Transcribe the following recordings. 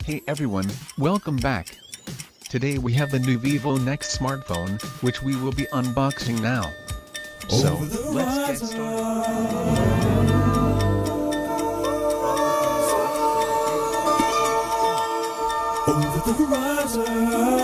Hey everyone, welcome back. Today we have the new VIVO NEX smartphone, which we will be unboxing now. So, let's get started. Over the horizon.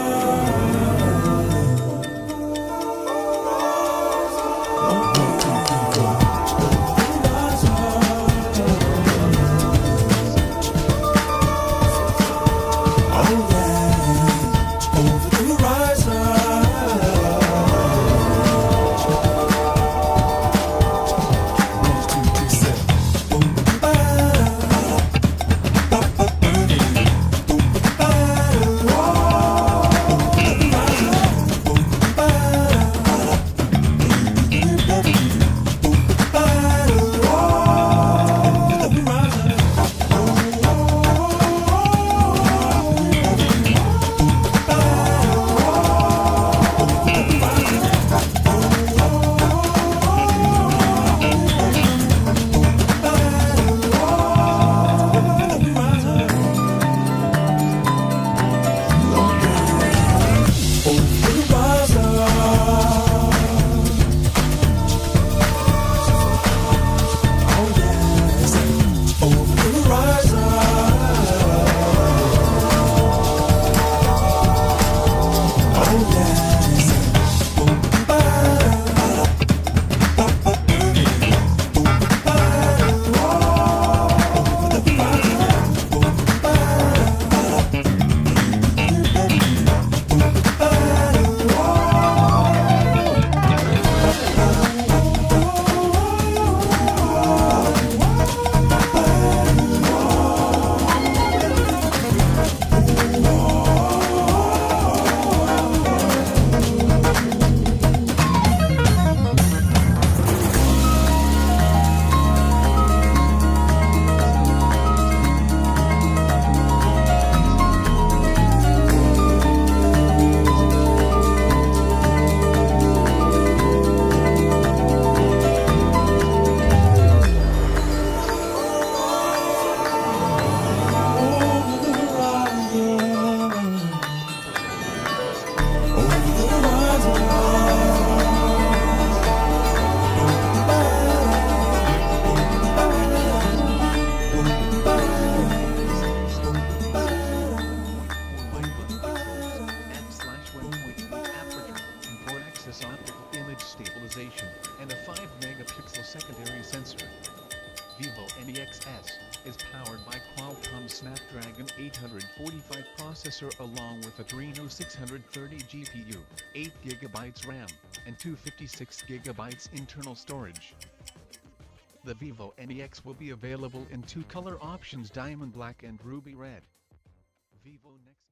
Optical image stabilization, and a 5-megapixel secondary sensor. VIVO NEX S is powered by Qualcomm Snapdragon 845 processor along with Adreno 630 GPU, 8GB RAM, and 256GB internal storage. The VIVO NEX will be available in two color options: diamond black and ruby red. VIVO NEX